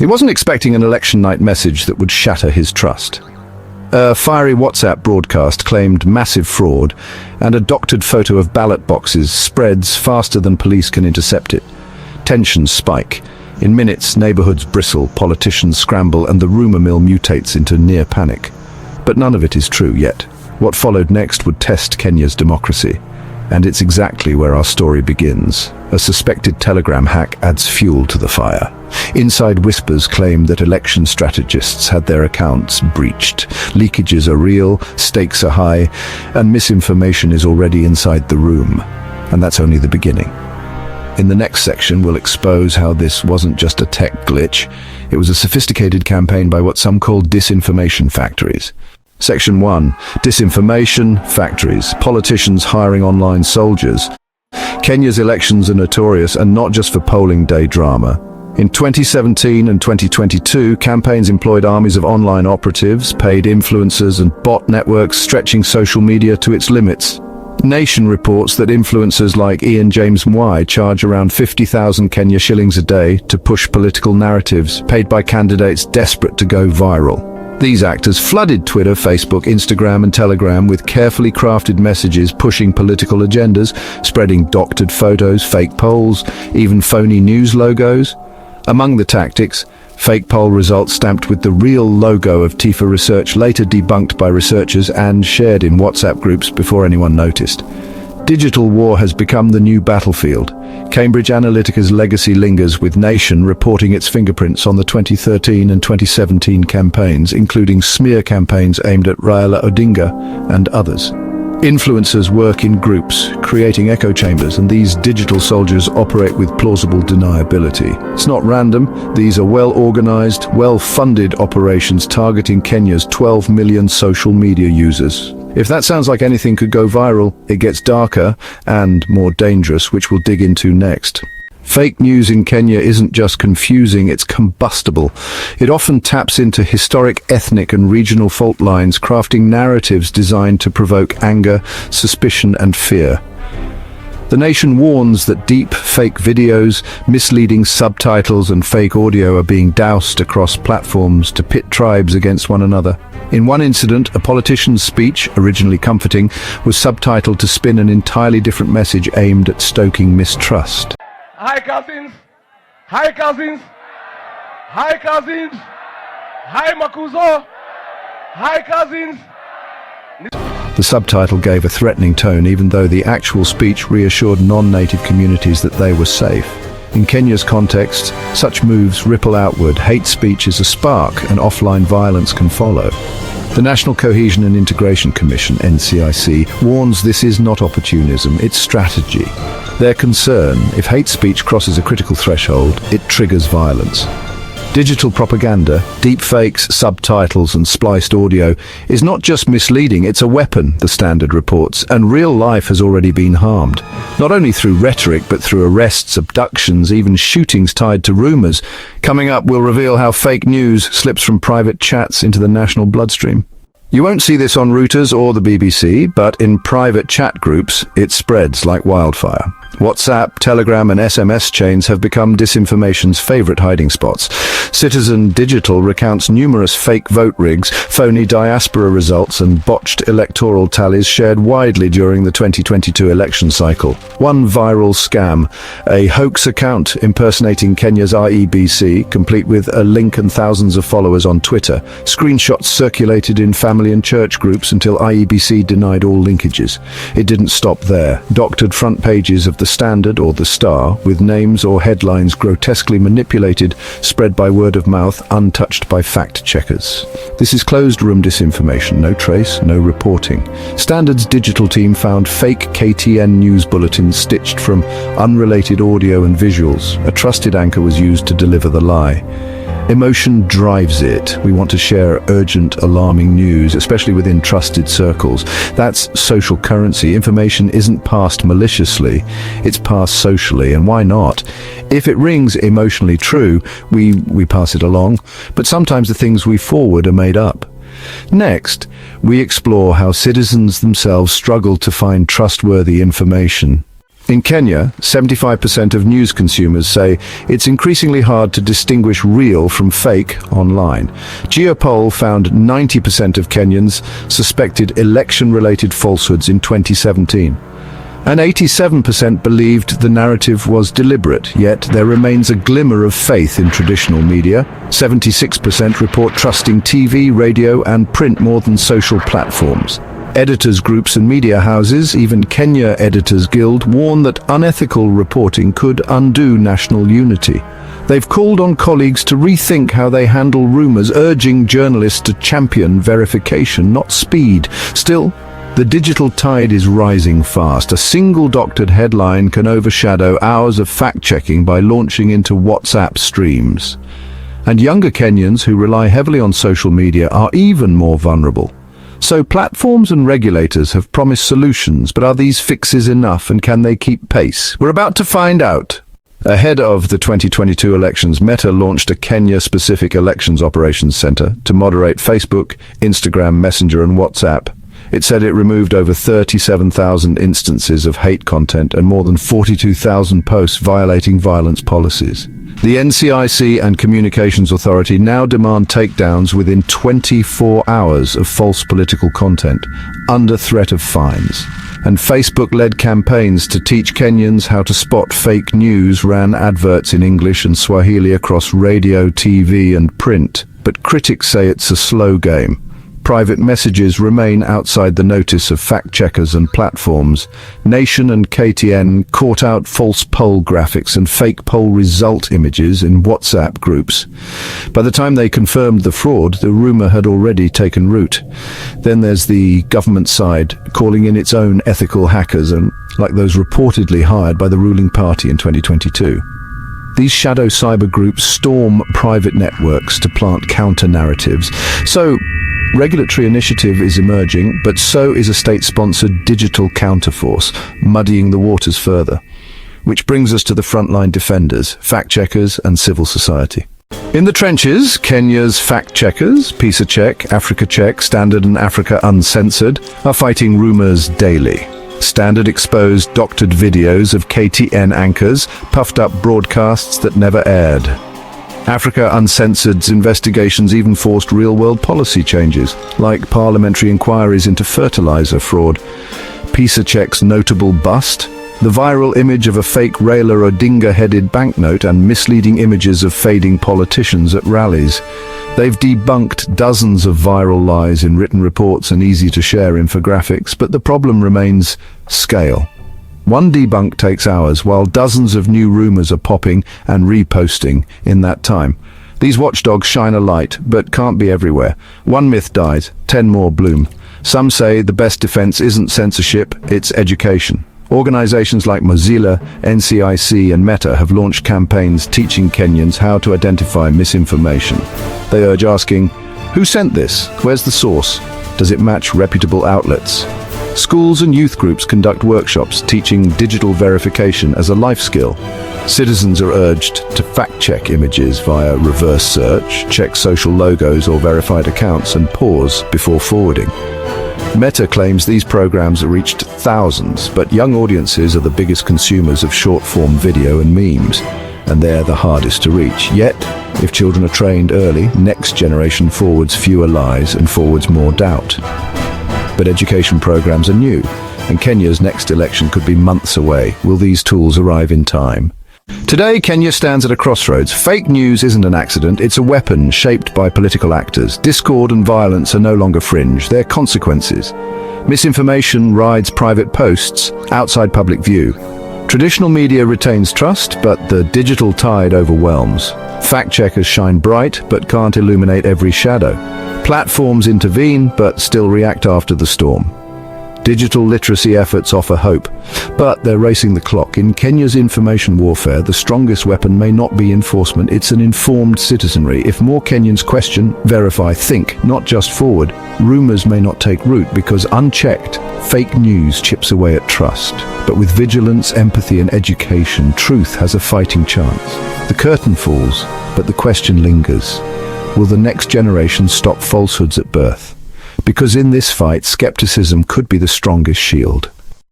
He wasn't expecting an election night message that would shatter his trust. A fiery WhatsApp broadcast claimed massive fraud, and a doctored photo of ballot boxes spreads faster than police can intercept it. Tensions spike. In minutes, neighborhoods bristle, politicians scramble, and the rumor mill mutates into near panic. But none of it is true yet. What followed next would test Kenya's democracy. And it's exactly where our story begins. A suspected Telegram hack adds fuel to the fire. Inside whispers claim that election strategists had their accounts breached. Leakages are real, stakes are high, and misinformation is already inside the room. And that's only the beginning. In the next section, we'll expose how this wasn't just a tech glitch. It was a sophisticated campaign by what some call disinformation factories. Section 1. Disinformation factories. Politicians hiring online soldiers. Kenya's elections are notorious, and not just for polling day drama. In 2017 and 2022, campaigns employed armies of online operatives, paid influencers, and bot networks stretching social media to its limits. Nation reports that influencers like Ian James Mwai charge around 50,000 Kenya shillings a day to push political narratives, paid by candidates desperate to go viral. These actors flooded Twitter, Facebook, Instagram, and Telegram with carefully crafted messages pushing political agendas, spreading doctored photos, fake polls, even phony news logos. Among the tactics, fake poll results stamped with the real logo of Tifa Research, later debunked by researchers and shared in WhatsApp groups before anyone noticed. Digital war has become the new battlefield. Cambridge Analytica's legacy lingers, with Nation reporting its fingerprints on the 2013 and 2017 campaigns, including smear campaigns aimed at Raila Odinga and others. Influencers work in groups, creating echo chambers, and these digital soldiers operate with plausible deniability. It's not random. These are well-organized, well-funded operations targeting Kenya's 12 million social media users. If that sounds like anything could go viral, it gets darker and more dangerous, which we'll dig into next. Fake news in Kenya isn't just confusing, it's combustible. It often taps into historic, ethnic, and regional fault lines, crafting narratives designed to provoke anger, suspicion, and fear. The Nation warns that deep fake videos, misleading subtitles, and fake audio are being doused across platforms to pit tribes against one another. In one incident, a politician's speech, originally comforting, was subtitled to spin an entirely different message aimed at stoking mistrust. Hi cousins, hi cousins, hi cousins, hi Makuzo, hi cousins. The subtitle gave a threatening tone, even though the actual speech reassured non-native communities that they were safe. In Kenya's context, such moves ripple outward. Hate speech is a spark, and offline violence can follow. The National Cohesion and Integration Commission, NCIC, warns this is not opportunism, it's strategy. Their concern: if hate speech crosses a critical threshold, it triggers violence. Digital propaganda, deepfakes, subtitles, and spliced audio is not just misleading, it's a weapon, the Standard reports, and real life has already been harmed. Not only through rhetoric, but through arrests, abductions, even shootings tied to rumors. Coming up, we'll reveal how fake news slips from private chats into the national bloodstream. You won't see this on Reuters or the BBC, but in private chat groups, it spreads like wildfire. WhatsApp, Telegram, and SMS chains have become disinformation's favorite hiding spots. Citizen Digital recounts numerous fake vote rigs, phony diaspora results, and botched electoral tallies shared widely during the 2022 election cycle. One viral scam, a hoax account impersonating Kenya's IEBC, complete with a link and thousands of followers on Twitter. Screenshots circulated in family and church groups until IEBC denied all linkages. It didn't stop there. Doctored front pages of the Standard or the Star, with names or headlines grotesquely manipulated, spread by word of mouth, untouched by fact checkers. This is closed-room disinformation, no trace, no reporting. Standard's digital team found fake KTN news bulletins stitched from unrelated audio and visuals. A trusted anchor was used to deliver the lie. Emotion drives it. We want to share urgent, alarming news, especially within trusted circles. That's social currency. Information isn't passed maliciously, it's passed socially, and why not? If it rings emotionally true, we pass it along, but sometimes the things we forward are made up. Next, we explore how citizens themselves struggle to find trustworthy information. In Kenya, 75% of news consumers say it's increasingly hard to distinguish real from fake online. Geopoll found 90% of Kenyans suspected election-related falsehoods in 2017. And 87% believed the narrative was deliberate, yet there remains a glimmer of faith in traditional media. 76% report trusting TV, radio and print more than social platforms. Editors groups and media houses, even Kenya Editors Guild, warn that unethical reporting could undo national unity. They've called on colleagues to rethink how they handle rumors, urging journalists to champion verification, not speed. Still, the digital tide is rising fast. A single doctored headline can overshadow hours of fact-checking by launching into WhatsApp streams. And younger Kenyans who rely heavily on social media are even more vulnerable. So platforms and regulators have promised solutions, but are these fixes enough and can they keep pace? We're about to find out. Ahead of the 2022 elections, Meta launched a Kenya-specific elections operations center to moderate Facebook, Instagram, Messenger and WhatsApp. It said it removed over 37,000 instances of hate content and more than 42,000 posts violating violence policies. The NCIC and Communications Authority now demand takedowns within 24 hours of false political content, under threat of fines. And Facebook-led campaigns to teach Kenyans how to spot fake news ran adverts in English and Swahili across radio, TV and print. But critics say it's a slow game. Private messages remain outside the notice of fact-checkers and platforms. Nation and KTN caught out false poll graphics and fake poll result images in WhatsApp groups. By the time they confirmed the fraud, the rumor had already taken root. Then there's the government side, calling in its own ethical hackers, and like those reportedly hired by the ruling party in 2022. These shadow cyber groups storm private networks to plant counter-narratives. So, regulatory initiative is emerging, but so is a state-sponsored digital counterforce, muddying the waters further. Which brings us to the frontline defenders, fact-checkers and civil society. In the trenches, Kenya's fact-checkers, PISA Check, Africa Check, Standard and Africa Uncensored, are fighting rumors daily. Standard exposed doctored videos of KTN anchors, puffed up broadcasts that never aired. Africa Uncensored's investigations even forced real-world policy changes, like parliamentary inquiries into fertilizer fraud. PISA Check's notable bust, the viral image of a fake Raila Odinga-headed banknote and misleading images of fading politicians at rallies. They've debunked dozens of viral lies in written reports and easy-to-share infographics, but the problem remains scale. One debunk takes hours, while dozens of new rumors are popping and reposting in that time. These watchdogs shine a light, but can't be everywhere. One myth dies, 10 more bloom. Some say the best defense isn't censorship, it's education. Organizations like Mozilla, NCIC and Meta have launched campaigns teaching Kenyans how to identify misinformation. They urge asking, who sent this? Where's the source? Does it match reputable outlets? Schools and youth groups conduct workshops teaching digital verification as a life skill. Citizens are urged to fact-check images via reverse search, check social logos or verified accounts, and pause before forwarding. Meta claims these programs have reached thousands, but young audiences are the biggest consumers of short-form video and memes, and they're the hardest to reach. Yet, if children are trained early, next generation forwards fewer lies and forwards more doubt. But education programs are new, and Kenya's next election could be months away. Will these tools arrive in time? Today, Kenya stands at a crossroads. Fake news isn't an accident, it's a weapon shaped by political actors. Discord and violence are no longer fringe, they're consequences. Misinformation rides private posts outside public view. Traditional media retains trust, but the digital tide overwhelms. Fact-checkers shine bright, but can't illuminate every shadow. Platforms intervene, but still react after the storm. Digital literacy efforts offer hope, but they're racing the clock. In Kenya's information warfare, the strongest weapon may not be enforcement, it's an informed citizenry. If more Kenyans question, verify, think, not just forward, rumors may not take root because unchecked, fake news chips away at trust. But with vigilance, empathy and education, truth has a fighting chance. The curtain falls, but the question lingers. Will the next generation stop falsehoods at birth? Because in this fight, skepticism could be the strongest shield.